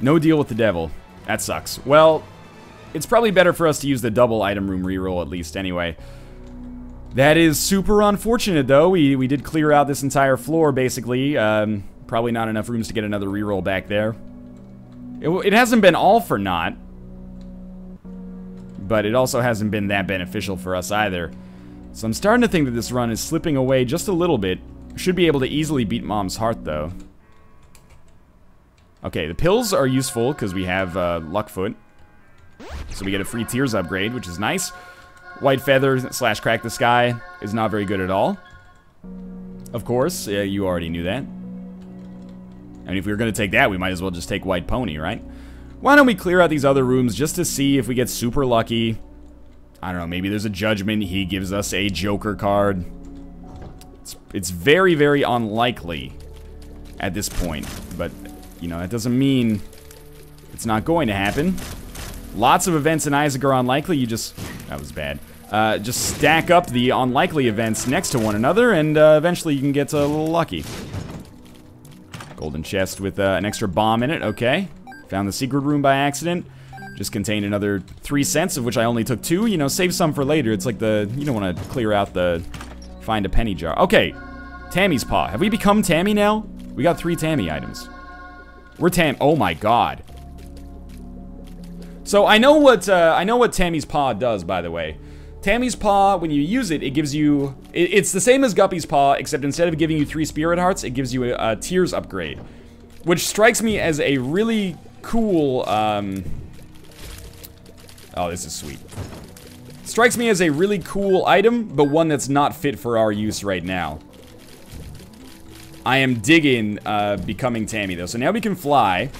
No deal with the devil. That sucks. Well, it's probably better for us to use the double item room reroll at least anyway. That is super unfortunate though. We did clear out this entire floor basically. Probably not enough rooms to get another reroll back there. It hasn't been all for naught. But it also hasn't been that beneficial for us either. So I'm starting to think that this run is slipping away just a little bit Should be able to easily beat Mom's Heart, though. Okay, the pills are useful because we have Luckfoot. So we get a free Tears upgrade, which is nice. White Feather / Crack the Sky is not very good at all. Of course, yeah, you already knew that. I mean, if we were going to take that, we might as well just take White Pony, right? Why don't we clear out these other rooms just to see if we get super lucky? I don't know, maybe there's a Judgment. He gives us a Joker card. It's very, very unlikely at this point. But, you know, that doesn't mean it's not going to happen. Lots of events in Isaac are unlikely. You just... That was bad. Just stack up the unlikely events next to one another, and eventually you can get a little lucky. Golden chest with an extra bomb in it. Okay. Found the secret room by accident. Just contained another 3 cents, of which I only took 2. You know, save some for later. It's like the... You don't want to clear out the... Find a penny jar. Okay. Tammy's Paw. Have we become Tammy now? We got 3 Tammy items. We're Oh my god. So I know what Tammy's Paw does, by the way. Tammy's Paw, when you use it, it gives you... It's the same as Guppy's Paw, except instead of giving you 3 Spirit Hearts, it gives you a Tears upgrade. Which strikes me as a really cool... Oh, this is sweet. Strikes me as a really cool item, but one that's not fit for our use right now. I am digging becoming Tammy, though. So now we can fly.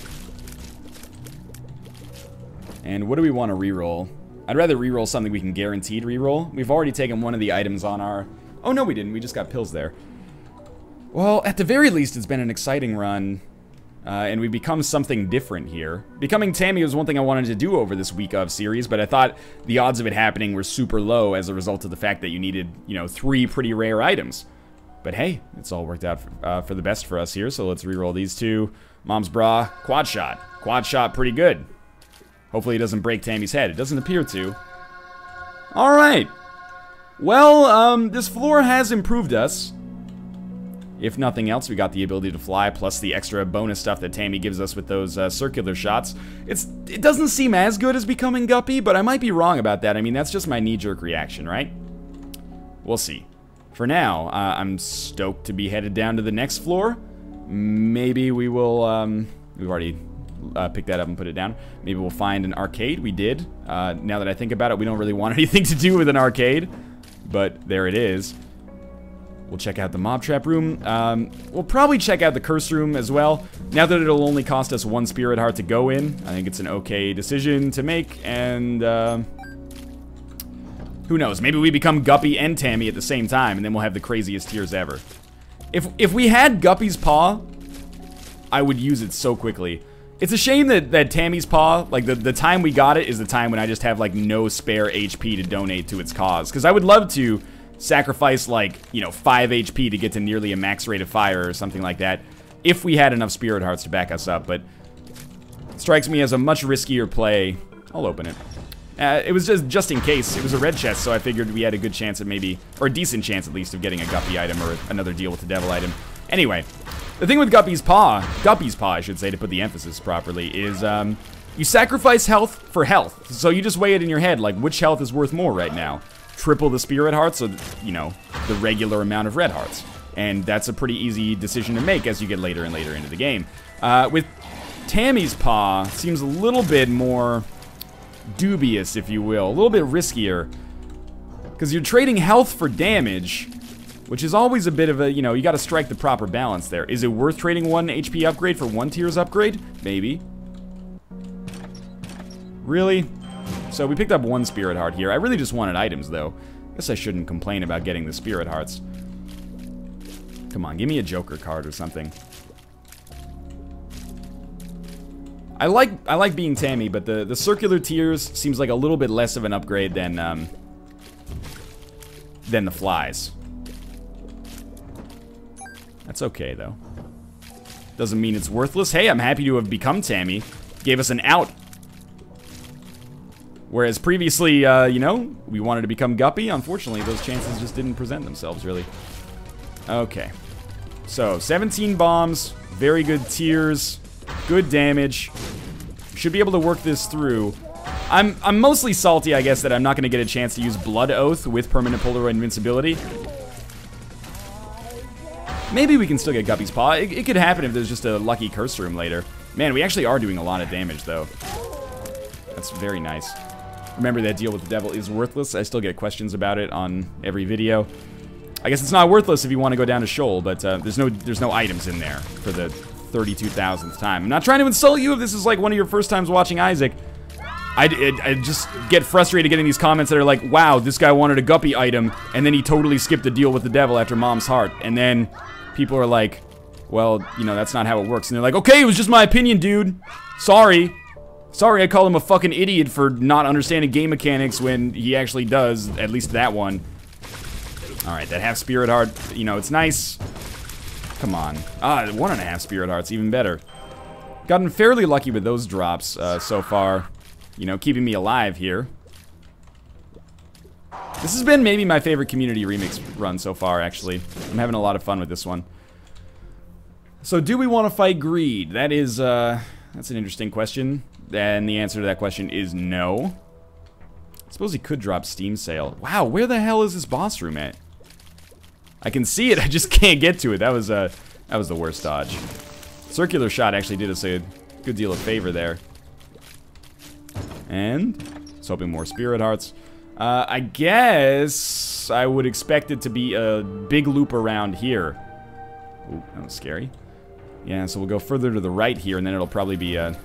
And what do we want to reroll? I'd rather reroll something we can guaranteed reroll. We've already taken one of the items on our... Oh, no, we didn't. We just got pills there. Well, at the very least, it's been an exciting run. And we've become something different here. Becoming Tammy was one thing I wanted to do over this week of series, but I thought the odds of it happening were super low as a result of the fact that you needed, you know, 3 pretty rare items. But hey, it's all worked out for the best for us here, so let's reroll these 2. Mom's Bra, Quad Shot. Quad Shot, pretty good. Hopefully it doesn't break Tammy's head. It doesn't appear to. Alright. Well, this floor has improved us. If nothing else, we got the ability to fly, plus the extra bonus stuff that Tammy gives us with those circular shots. It doesn't seem as good as becoming Guppy, but I might be wrong about that. I mean, that's just my knee-jerk reaction, right? We'll see. For now, I'm stoked to be headed down to the next floor. Maybe we will, we've already... pick that up and put it down. Maybe we'll find an arcade. We did. Now that I think about it, we don't really want anything to do with an arcade. But there it is. We'll check out the Mob Trap room. We'll probably check out the Curse room as well. Now that it'll only cost us 1 Spirit Heart to go in, I think it's an okay decision to make. And, who knows? Maybe we become Guppy and Tammy at the same time, and then we'll have the craziest tears ever. If we had Guppy's Paw, I would use it so quickly. It's a shame that Tammy's Paw, like, the time we got it is the time when I just have, like, no spare HP to donate to its cause. Because I would love to sacrifice, like, you know, 5 HP to get to nearly a max rate of fire or something like that, if we had enough Spirit Hearts to back us up. But it strikes me as a much riskier play. I'll open it. It was just in case. It was a red chest, so I figured we had a good chance of maybe, or a decent chance at least, of getting a Guppy item or another deal with the Devil item. Anyway, the thing with Guppy's Paw, I should say, to put the emphasis properly, is you sacrifice health for health. So you just weigh it in your head, like, which health is worth more right now? Triple the Spirit Hearts, or, you know, the regular amount of Red Hearts. And that's a pretty easy decision to make as you get later and later into the game. With Tammy's Paw, seems a little bit more dubious, if you will. A little bit riskier. Because you're trading health for damage, which is always a bit of a, you know, you gotta strike the proper balance there. Is it worth trading 1 HP upgrade for 1 Tears upgrade? Maybe. Really? So we picked up 1 Spirit Heart here. I really just wanted items, though. Guess I shouldn't complain about getting the Spirit Hearts. Come on, give me a Joker card or something. I like being Tammy, but the circular tears seems like a little bit less of an upgrade than the flies. That's okay, though. Doesn't mean it's worthless. Hey, I'm happy to have become Tammy. Gave us an out. Whereas previously, you know, we wanted to become Guppy. Unfortunately, those chances just didn't present themselves, really. Okay. So, 17 bombs. Very good tears. Good damage. Should be able to work this through. I'm mostly salty, I guess, that I'm not going to get a chance to use Blood Oath with permanent Polaroid invincibility. Maybe we can still get Guppy's Paw. It could happen if there's just a lucky curse room later. Man, we actually are doing a lot of damage, though. That's very nice. Remember that deal with the devil is worthless. I still get questions about it on every video. I guess it's not worthless if you want to go down to Shoal, but there's no items in there for the 32,000th time. I'm not trying to insult you if this is like one of your first times watching Isaac. I just get frustrated getting these comments that are like, wow, this guy wanted a Guppy item, and then he totally skipped the deal with the devil after Mom's Heart. And then people are like, well, you know, that's not how it works. And they're like, okay, it was just my opinion, dude. Sorry. Sorry I call him a fucking idiot for not understanding game mechanics when he actually does, at least that one. Alright, that half Spirit Heart, you know, it's nice. Come on. 1.5 Spirit Hearts, even better. Gotten fairly lucky with those drops so far. You know, keeping me alive here. This has been maybe my favorite community remix run so far, actually. I'm having a lot of fun with this one. So, do we want to fight Greed? That is, that's an interesting question. And the answer to that question is no. I suppose he could drop Steam Sale. Wow, where the hell is this boss room at? I can see it, I just can't get to it. That was the worst dodge. Circular Shot actually did us a good deal of favor there. And let's hoping more Spirit Hearts. I guess I would expect it to be a big loop around here. Ooh, that was scary. Yeah, so we'll go further to the right here, and then it'll probably be a...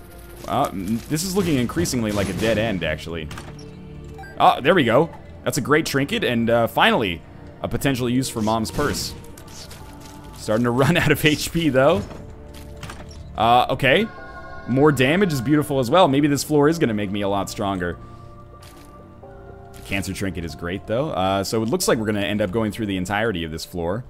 this is looking increasingly like a dead end, actually. Oh, there we go. That's a great trinket, and finally, a potential use for Mom's Purse. Starting to run out of HP, though. Okay. More damage is beautiful as well. Maybe this floor is going to make me a lot stronger. Cancer Trinket is great, though. So it looks like we're going to end up going through the entirety of this floor,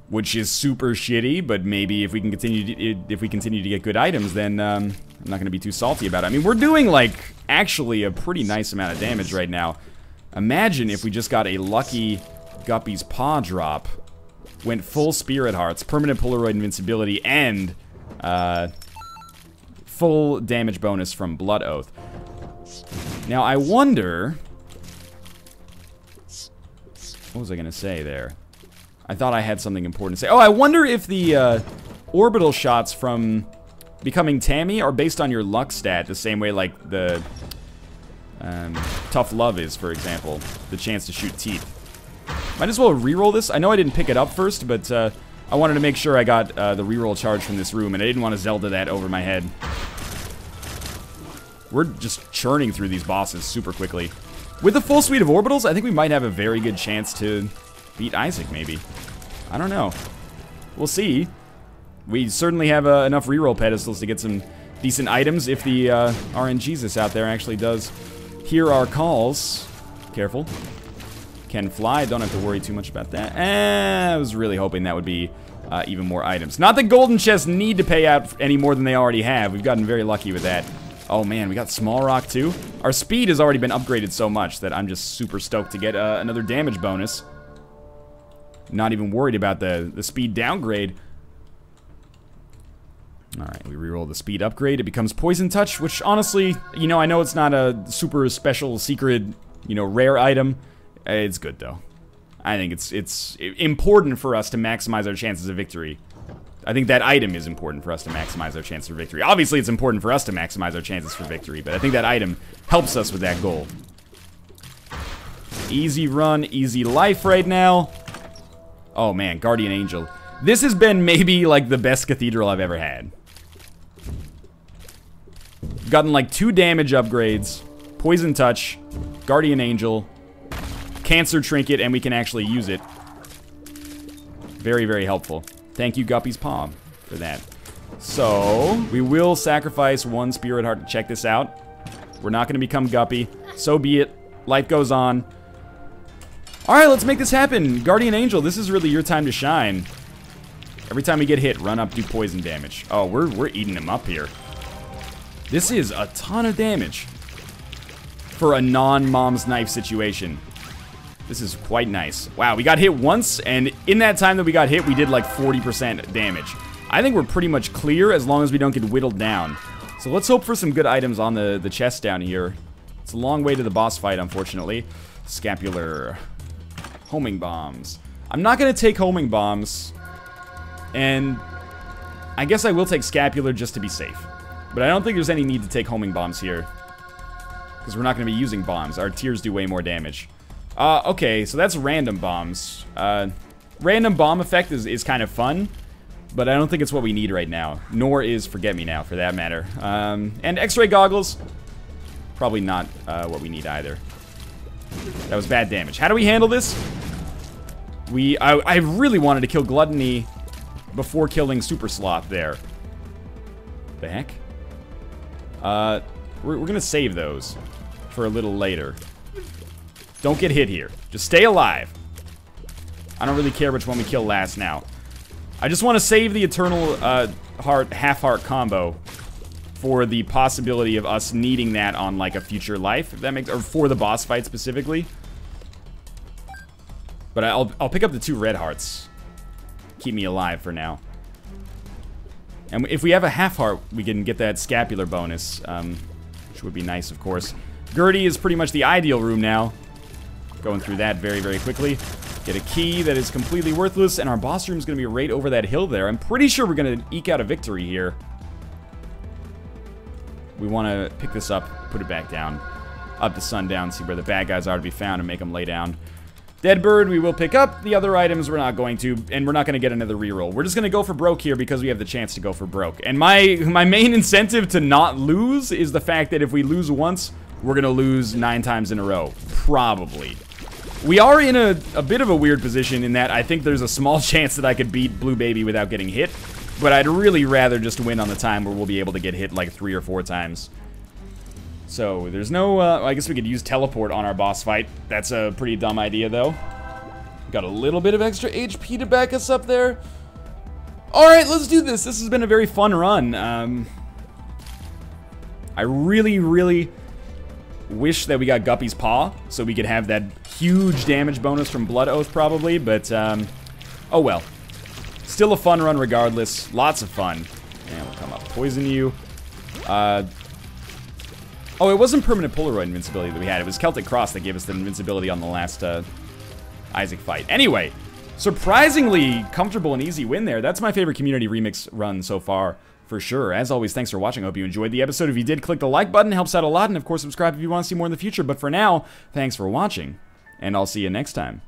which is super shitty, but maybe if we can continue to get good items, then I'm not going to be too salty about it. I mean, we're doing, like, actually a pretty nice amount of damage right now. Imagine if we just got a lucky Guppy's Paw drop, went full Spirit Hearts, permanent Polaroid invincibility, and full damage bonus from Blood Oath. Now, I wonder... What was I going to say there? I thought I had something important to say. Oh, I wonder if the orbital shots from becoming Tammy are based on your luck stat, the same way like the Tough Love is, for example. The chance to shoot teeth. Might as well reroll this. I know I didn't pick it up first, but I wanted to make sure I got the reroll charge from this room, and I didn't want to Zelda that over my head. We're just churning through these bosses super quickly. With a full suite of orbitals, I think we might have a very good chance to beat Isaac, maybe. I don't know. We'll see. We certainly have enough reroll pedestals to get some decent items if the RNGesus out there actually does hear our calls. Careful. Can fly, don't have to worry too much about that. I was really hoping that would be even more items. Not that golden chests need to pay out any more than they already have. We've gotten very lucky with that. Oh man, we got Small Rock too. Our speed has already been upgraded so much that I'm just super stoked to get another damage bonus. Not even worried about the speed downgrade. Alright, we reroll the speed upgrade. It becomes Poison Touch, which honestly, you know, I know it's not a super special, secret, you know, rare item. It's good though. I think it's important for us to maximize our chances of victory. I think that item is important for us to maximize our chances for victory. Obviously, it's important for us to maximize our chances for victory, but I think that item helps us with that goal. Easy run, easy life right now. Oh man, Guardian Angel. This has been maybe like the best cathedral I've ever had. Gotten like 2 damage upgrades, Poison Touch, Guardian Angel, Cancer Trinket, and we can actually use it. Very, very helpful. Thank you, Guppy's Paw, for that. So, we will sacrifice 1 Spirit Heart to check this out. We're not going to become Guppy. So be it. Life goes on. Alright, let's make this happen. Guardian Angel, this is really your time to shine. Every time we get hit, run up, do poison damage. Oh, we're eating him up here. This is a ton of damage for a non-mom's knife situation. This is quite nice. Wow, we got hit once, and in that time that we got hit, we did like 40% damage. I think we're pretty much clear as long as we don't get whittled down. So let's hope for some good items on the chest down here. It's a long way to the boss fight, unfortunately. Scapular. Homing bombs. I'm not going to take homing bombs And I guess I will take Scapular just to be safe. But I don't think there's any need to take homing bombs here. Because we're not going to be using bombs. Our tears do way more damage. Okay, so that's random bombs. Random bomb effect is kind of fun. But I don't think it's what we need right now. Nor is Forget-Me-Now, for that matter. And X-ray goggles. Probably not what we need either. That was bad damage. How do we handle this? I really wanted to kill Gluttony before killing Super Sloth there. The heck? We're gonna save those for a little later. Don't get hit here. Just stay alive. I don't really care which one we kill last now. I just want to save the Eternal half-heart combo for the possibility of us needing that on like a future life, if that makes, or for the boss fight specifically. But I'll pick up the 2 red hearts. Keep me alive for now. And if we have a half heart, we can get that scapular bonus, which would be nice, of course. Gurdy is pretty much the ideal room now. Going through that very, very quickly. Get a key that is completely worthless, and our boss room is going to be right over that hill there. I'm pretty sure we're going to eke out a victory here. We want to pick this up, put it back down, up to sundown, see where the bad guys are to be found, and make them lay down. Deadbird, we will pick up. The other items, we're not going to, and we're not going to get another reroll. We're just going to go for broke here because we have the chance to go for broke. And my main incentive to not lose is the fact that if we lose once, we're going to lose 9 times in a row. Probably. We are in a bit of a weird position in that I think there's a small chance that I could beat Blue Baby without getting hit. But I'd really rather just win on the time where we'll be able to get hit like 3 or 4 times. So, there's no, I guess we could use teleport on our boss fight. That's a pretty dumb idea, though. Got a little bit of extra HP to back us up there. Alright, let's do this. This has been a very fun run. I really, really wish that we got Guppy's Paw, so we could have that huge damage bonus from Blood Oath, probably, but, oh well. Still a fun run regardless. Lots of fun. And we'll come up. Poison you. Oh, it wasn't permanent Polaroid invincibility that we had. It was Celtic Cross that gave us the invincibility on the last Isaac fight. Anyway, surprisingly comfortable and easy win there. That's my favorite community remix run so far, for sure. As always, thanks for watching. I hope you enjoyed the episode. If you did, click the like button. Helps out a lot. And, of course, subscribe if you want to see more in the future. But for now, thanks for watching. And I'll see you next time.